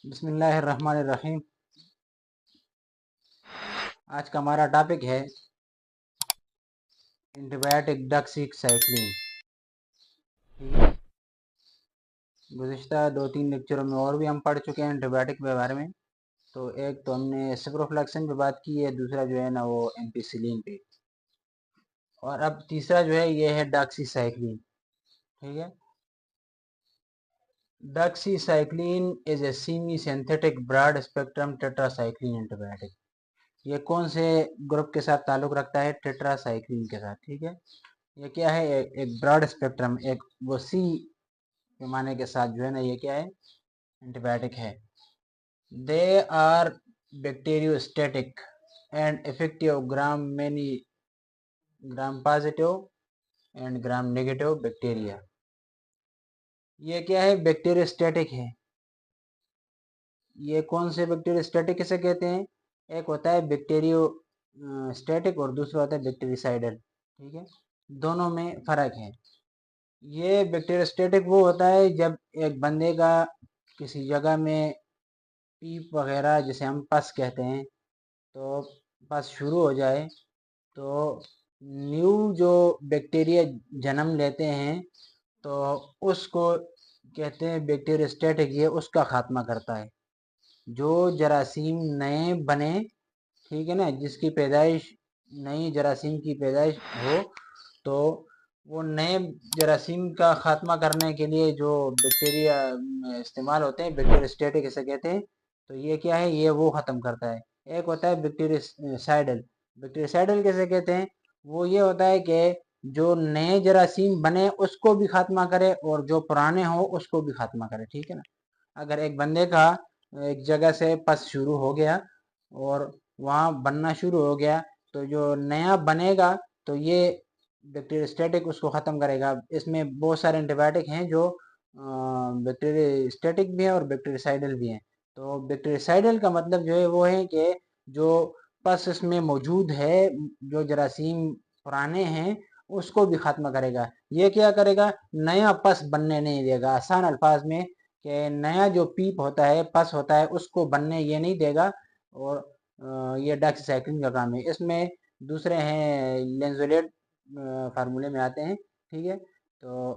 بسم اللہ الرحمن الرحیم۔ آج کا ہمارا ٹاپک ہے اینٹی بایوٹک ڈاکسی سائیکلین۔ گزشتہ 2-3 لیکچروں میں اور بھی ہم پڑھ چکے ہیں اینٹی بایوٹک کے بارے میں۔ تو ایک تو ہم نے سپروفلیکسن پہ بات کی ہے، دوسرا جو ہے نا وہ ایمپیسیلین پہ، اور اب تیسرا جو ہے یہ ہے ڈاکسی سائیکلین۔ ٹھیک ہے، doxycycline is a semi synthetic broad spectrum tetracycline antibiotic. یہ کون سے گروپ کے ساتھ تعلق رکھتا ہے؟ ٹیٹرا سائیکلین کے ساتھ۔ ٹھیک ہے، یہ کیا ہے؟ ایک براڈ اسپیکٹرم، ایک وسیع پیمانے کے ساتھ جو ہے نا یہ کیا ہے؟ اینٹی بایوٹک ہے۔ They are bacteriostatic and effective gram positive and gram negative bacteria. یہ کیا ہے؟ بیکٹیریو اسٹیٹک ہے۔ یہ کون سے بیکٹیریو اسٹیٹک کسے کہتے ہیں؟ ایک ہوتا ہے بیکٹیریو اسٹیٹک اور دوسرا ہوتا ہے بیکٹیریسائڈل۔ ٹھیک ہے، دونوں میں فرق ہے۔ یہ بیکٹیریو اسٹیٹک وہ ہوتا ہے جب ایک بندے کا کسی جگہ میں پیپ وغیرہ جسے ہم پس کہتے ہیں، تو پس شروع ہو جائے تو نیو جو بیکٹیریا جنم لیتے ہیں تو اس کو کہتے ہیں بیکٹیریو اسٹیٹک۔ یہ اس کا خاتمہ کرتا ہے۔ جو جراثیم نئے بنے، ٹھیک ہے نا، جس کی پیدائش نئی جراثیم کی پیدائش ہو، تو وہ نئے جراثیم کا خاتمہ کرنے کے لیے جو بیکٹیریا استعمال ہوتے ہیں، بیکٹیریو اسٹیٹک اسے کہتے ہیں۔ تو یہ کیا ہے؟ یہ وہ ختم کرتا ہے۔ ایک ہوتا ہے بیکٹیریسائڈل۔ بیکٹیریسائڈل کیسے کہتے ہیں؟ وہ یہ ہوتا ہے کہ جو نئے جراثیم بنے اس کو بھی خاتمہ کرے اور جو پرانے ہوں اس کو بھی خاتمہ کرے۔ ٹھیک ہے نا، اگر ایک بندے کا ایک جگہ سے پس شروع ہو گیا اور وہاں بننا شروع ہو گیا، تو جو نیا بنے گا تو یہ بیکٹیریوسٹیٹک اس کو ختم کرے گا۔ اس میں بہت سارے اینٹی بایوٹک ہیں جو بیکٹیریوسٹیٹک بھی ہیں اور بیکٹیریسائڈل بھی ہیں۔ تو بیکٹیریسائڈل کا مطلب جو ہے وہ ہے کہ جو پس اس میں موجود ہے، جو جراثیم پرانے ہیں اس کو بھی ختم کرے گا۔ یہ کیا کرے گا؟ نیا پس بننے نہیں دے گا۔ آسان الفاظ میں کہ نیا جو پیپ ہوتا ہے، پس ہوتا ہے، اس کو بننے یہ نہیں دے گا۔ اور یہ ڈاکسی سائیکلین کا کام ہے۔ اس میں دوسرے ہیں لینزولیٹ، فارمولے میں آتے ہیں۔ ٹھیک ہے، تو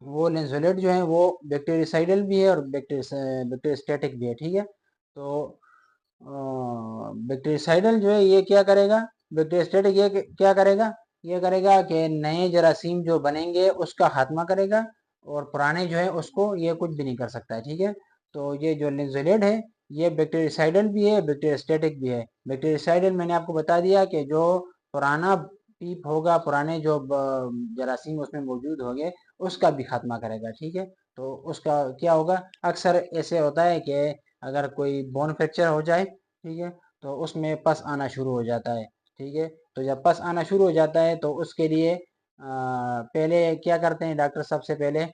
وہ لینزولیٹ جو ہیں وہ بیکٹیریسائڈل بھی ہے اور بیکٹیریسٹیٹک بھی ہے۔ ٹھیک ہے، تو بیکٹیریسائڈل جو ہے یہ کیا کرے گا؟ بیکٹیریسٹیٹک یہ کیا کرے گا؟ یہ کرے گا کہ نئے جراثیم جو بنیں گے اس کا خاتمہ کرے گا، اور پرانے جو ہے اس کو یہ کچھ بھی نہیں کر سکتا ہے۔ ٹھیک ہے، تو یہ جو لینزولیٹ ہے یہ بیکٹیریسائڈل بھی ہے، بیکٹیریسٹیٹک بھی ہے۔ بیکٹیریسائڈل میں نے آپ کو بتا دیا کہ جو پرانا پیپ ہوگا، پرانے جو جراثیم اس میں موجود ہوں گے اس کا بھی خاتمہ کرے گا۔ ٹھیک ہے، تو اس کا کیا ہوگا؟ اکثر ایسے ہوتا ہے کہ اگر کوئی بون فریکچر ہو جائے، ٹھیک ہے، تو اس میں پس آنا شروع ہو جاتا ہے۔ ٹھیک ہے، تو جب پس آنا شروع ہو جاتا ہے تو اس کے لیے پہلے کیا کرتے ہیں ڈاکٹر؟ سب سے پہلے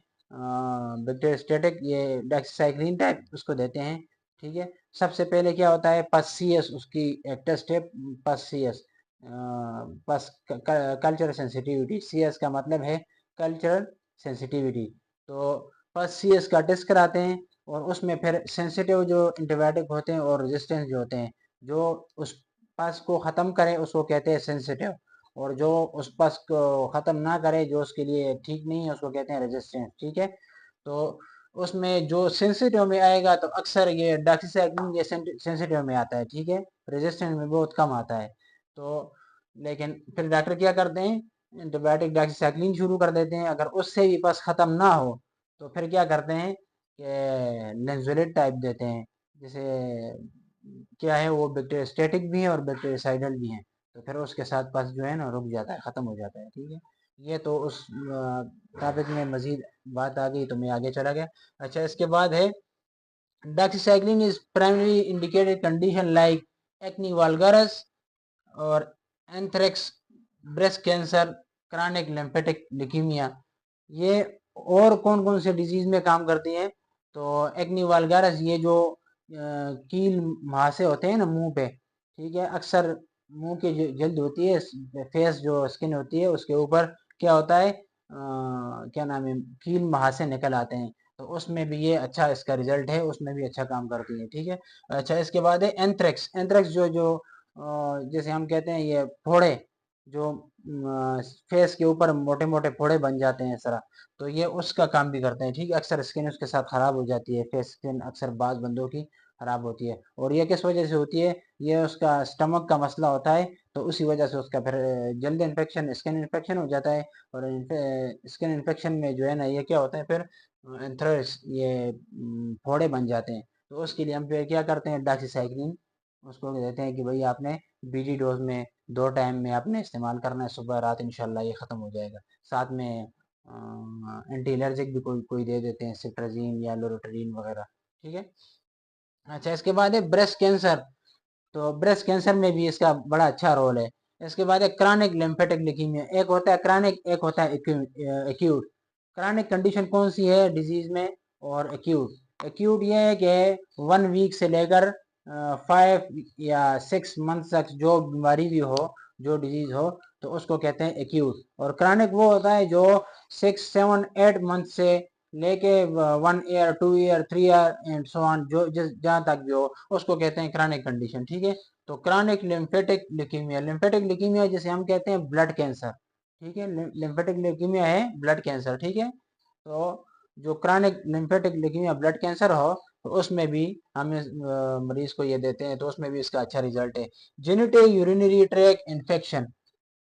بیکٹیریوسٹیٹک یہ ڈاکسی سائیکلین ٹائپ اس کو دیتے ہیں۔ ٹھیک ہے، سب سے پہلے کیا ہوتا ہے؟ پس سی ایس، اس کی ایک ٹیسٹ ہے پس سی ایس، پس کلچر سینسیٹیوٹی۔ سی ایس کا مطلب ہے کلچرل سینسیٹیوٹی۔ تو پس سی ایس کا ٹیسٹ کراتے ہیں، اور اس میں پھر سینسیٹیو جو اینٹی بایوٹک ہوتے ہیں اور ریزسٹنس جو ہوتے ہیں، جو اس پس کو ختم کرے اس کو کہتے ہیں سینسیٹیو، اور جو اس پس کو ختم نہ کرے، جو اس کے لیے ٹھیک نہیں ہے، اس کو کہتے ہیں ریزسٹنس۔ ٹھیک ہے، تو اس میں جو سینسیٹیو میں آئے گا تو اکثر یہ ڈاکسی سائیکلین یہ سینسیٹیو میں آتا ہے۔ ٹھیک ہے، ریزسٹنس میں بہت کم آتا ہے۔ تو لیکن پھر ڈاکٹر کیا کرتے ہیں؟ اینٹی بایوٹک ڈاکسی سائیکلین شروع کر دیتے ہیں۔ اگر اس سے بھی پس ختم نہ ہو تو پھر کیا کرتے ہیں کہ لینزولیٹ ٹائپ دیتے ہیں، جیسے کیا ہے وہ بیکٹیریوسٹیٹک بھی ہے اور بیکٹیریسائڈل بھی ہیں۔ تو پھر اس کے ساتھ پس جو ہے نا رک جاتا ہے، ختم ہو جاتا ہے۔ ٹھیک ہے، یہ تو اس ٹاپک میں مزید بات آ گئی تو میں آگے چلا گیا۔ اچھا، اس کے بعد ہے doxycycline is primary indicated condition like acne vulgaris اور اینتھریکس، بریسٹ کینسر، کرانک لیمفیٹک لیکیمیا۔ یہ اور کون کون سے ڈیزیز میں کام کرتی ہیں؟ تو ایکنی والگارس، یہ جو کیل مہاسے ہوتے ہیں نا منہ پہ، ٹھیک ہے، اکثر منہ کی جو جلد ہوتی ہے، فیس جو اسکن ہوتی ہے اس کے اوپر کیا ہوتا ہے؟ کیا نام ہے؟ کیل مہاسے نکل آتے ہیں۔ تو اس میں بھی یہ اچھا اس کا رزلٹ ہے، اس میں بھی اچھا کام کرتی ہے، ٹھیک ہے۔ اچھا اس کے بعد ہے اینتھریکس۔ اینتھریکس جو جیسے ہم کہتے ہیں یہ پھوڑے جو فیس کے اوپر موٹے موٹے پھوڑے بن جاتے ہیں اس طرح، تو یہ اس کا کام بھی کرتے ہیں، ٹھیک ہے۔ اکثر اسکن اس کے ساتھ خراب ہو جاتی ہے، فیس اسکن اکثر بعض بندوں کی خراب ہوتی ہے، اور یہ کس وجہ سے ہوتی ہے؟ یہ اس کا اسٹمک کا مسئلہ ہوتا ہے، تو اسی وجہ سے اس کا پھر جلد انفیکشن، اسکن انفیکشن ہو جاتا ہے، اور اسکن انفیکشن میں جو ہے نا یہ کیا ہوتا ہے پھر اینتھریکس، یہ پھوڑے بن جاتے ہیں۔ تو اس کے لیے ہم پھر کیا کرتے ہیں، ڈاکسی سائکلین اس کو دیتے ہیں کہ بھئی آپ نے BG ڈوز میں 2 ٹائم میں آپ نے استعمال کرنا ہے، صبح رات، انشاءاللہ یہ ختم ہو جائے گا۔ ساتھ میں اینٹی الرجک بھی کوئی دے دیتے ہیں، سٹرزین یا لوروٹرین وغیرہ، ٹھیک ہے۔ اچھا اس کے بعد ہے بریسٹ کینسر۔ تو بریسٹ کینسر میں بھی اس کا بڑا اچھا رول ہے۔ اس کے بعد ہے کرانک لیمفیٹک لیکیمیا۔ ایک ہوتا ہے کرانک، ایک ہوتا ہے ایکیوٹ۔ کرانک کنڈیشن کون سی ہے ڈیزیز میں، اور ایکیوٹ؟ ایکیوٹ یہ ہے کہ 1 ویک سے لے کر 5 یا 6 منتھ تک جو بیماری بھی ہو، جو ڈیزیز ہو، تو اس کو کہتے ہیں ایکیوٹ۔ اور کرانک وہ ہوتا ہے جو 6 7 8 منتھ سے لے کے 1 year 2 year 3 year and so on, جو جہاں تک بھی ہو اس کو کہتے ہیں کرانک کنڈیشن، ٹھیک ہے۔ تو کرانک لیمفیٹک لیکیمیا، لیمفیٹک لیکیمیا جسے ہم کہتے ہیں بلڈ کینسر، ٹھیک ہے۔ لیمفیٹک لیکیمیا ہے بلڈ کینسر، ٹھیک ہے۔ تو جو کرانک لیمفیٹک لیکیمیا بلڈ کینسر ہو، تو اس میں بھی ہم مریض کو یہ دیتے ہیں، تو اس میں بھی اس کا اچھا رزلٹ ہے۔ جینیٹو یورینری ٹریک انفیکشن،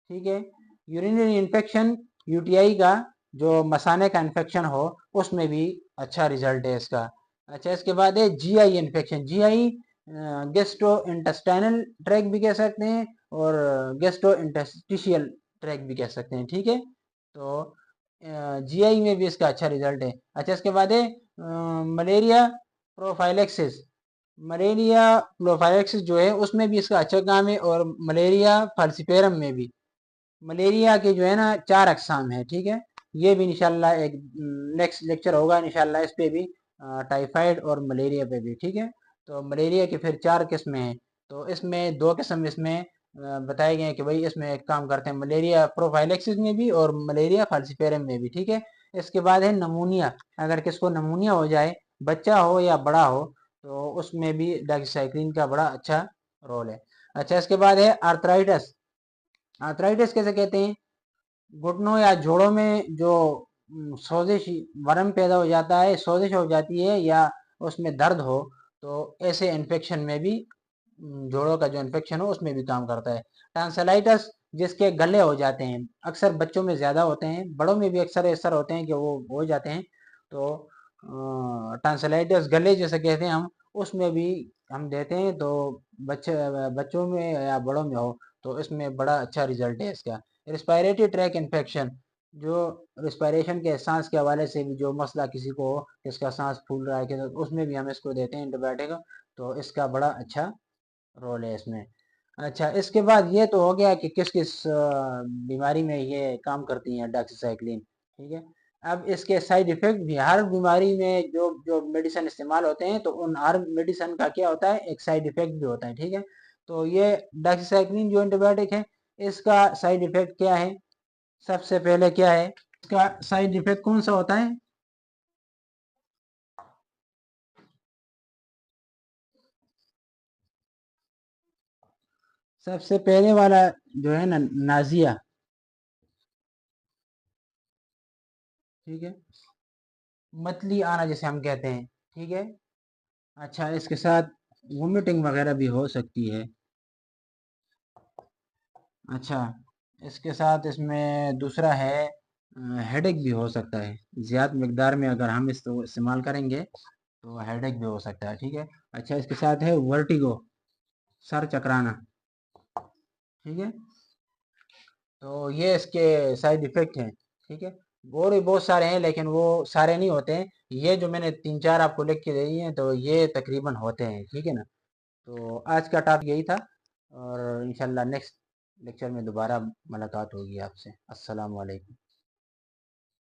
ٹھیک ہے۔ یورینری انفیکشن UTI کا جو مثانے کا انفیکشن ہو، اس میں بھی اچھا رزلٹ ہے اس کا۔ اچھا اس کے بعد ہے GI infection. GI gastrointestinal tract بھی کہہ سکتے ہیں، اور گیسٹرو انٹسٹیشیل ٹریک بھی کہہ سکتے ہیں، ٹھیک ہے۔ تو GI میں بھی اس کا اچھا رزلٹ ہے۔ اچھا اس کے بعد ہے ملیریا پروفائلیکسس۔ ملیریا پروفائلیکسس جو ہے اس میں بھی اس کا اچھا کام ہے، اور ملیریا فالسیپیرم میں بھی۔ ملیریا کے جو ہے نا 4 اقسام ہیں، ٹھیک ہے۔ یہ بھی انشاءاللہ ایک نیکسٹ لیکچر ہوگا انشاءاللہ اس پہ بھی، ٹائیفائڈ اور ملیریا پہ بھی، ٹھیک ہے۔ تو ملیریا کے پھر 4 قسمیں ہیں، تو اس میں 2 قسم اس میں بتائے گئے ہیں کہ بھئی اس میں ایک کام کرتے ہیں ملیریا پروفائلیکسس میں بھی اور ملیریا فالسیپیرم میں بھی، ٹھیک ہے۔ اس کے بعد ہے نمونیا۔ اگر کس کو نمونیا ہو جائے، بچہ ہو یا بڑا ہو، تو اس میں بھی ڈاکسی سائکلین کا بڑا اچھا رول ہے۔ اچھا اس کے بعد ہے آرتھرائٹس۔ آرتھرائٹس کیسے کہتے ہیں؟ گھٹنوں یا جوڑوں میں جو سوزش، ورم پیدا ہو جاتا ہے، سوزش ہو جاتی ہے، یا اس میں درد ہو، تو ایسے انفیکشن میں بھی، جوڑوں کا جو انفیکشن ہو اس میں بھی کام کرتا ہے۔ ٹانسلائٹس جس کے گلے ہو جاتے ہیں، اکثر بچوں میں زیادہ ہوتے ہیں، بڑوں میں بھی اکثر ہوتے ہیں کہ وہ ہو جاتے ہیں، تو ٹانسلائٹس گلے جیسے کہتے ہیں ہم، اس میں بھی ہم دیتے ہیں، تو بچوں میں یا بڑوں میں ہو تو اس میں بڑا اچھا رزلٹ ہے اس کا۔ ریسپائریٹری ٹریک انفیکشن، جو ریسپائریشن کے سانس کے حوالے سے بھی جو مسئلہ کسی کو ہو، اس کا سانس پھول رہا ہے کہ اس میں بھی ہم اس کو دیتے ہیں اینٹی بایوٹک، تو اس کا بڑا اچھا رول ہے اس میں۔ اچھا اس کے بعد یہ تو ہو گیا کہ کس کس بیماری میں یہ کام کرتی ہیں ڈاکسی سائکلین، ٹھیک ہے۔ اب اس کے سائیڈ ایفیکٹ بھی، ہر بیماری میں جو میڈیسن استعمال ہوتے ہیں، تو ان ہر میڈیسن کا کیا ہوتا ہے، ایک سائیڈ ایفیکٹ بھی ہوتا ہے، ٹھیک ہے۔ تو یہ ڈاکسی سائکلین جو اینٹی بایوٹک ہے، اس کا سائیڈ ایفیکٹ کیا ہے؟ سب سے پہلے کیا ہے اس کا سائیڈ ایفیکٹ، کون سا ہوتا ہے؟ سب سے پہلے والا جو ہے نا نازیہ، ٹھیک ہے، متلی آنا جیسے ہم کہتے ہیں، ٹھیک ہے۔ اچھا اس کے ساتھ وومیٹنگ وغیرہ بھی ہو سکتی ہے۔ اچھا اس کے ساتھ اس میں دوسرا ہے ہیڈیک بھی ہو سکتا ہے، زیادہ مقدار میں اگر ہم اس کو استعمال کریں گے تو ہیڈیک بھی ہو سکتا ہے، ٹھیک ہے۔ اچھا اس کے ساتھ ہے ورٹیگو، سر چکرانا، ٹھیک ہے۔ تو یہ اس کے سائیڈ ایفیکٹ ہیں، ٹھیک ہے۔ اور بھی بہت سارے ہیں لیکن وہ سارے نہیں ہوتے ہیں، یہ جو میں نے 3 4 آپ کو لکھ کے دی ہیں تو یہ تقریباً ہوتے ہیں، ٹھیک ہے نا۔ تو آج کا ٹاپک یہی تھا، اور انشاءاللہ نیکسٹ لیکچر میں دوبارہ ملاقات ہوگی آپ سے۔ السلام علیکم۔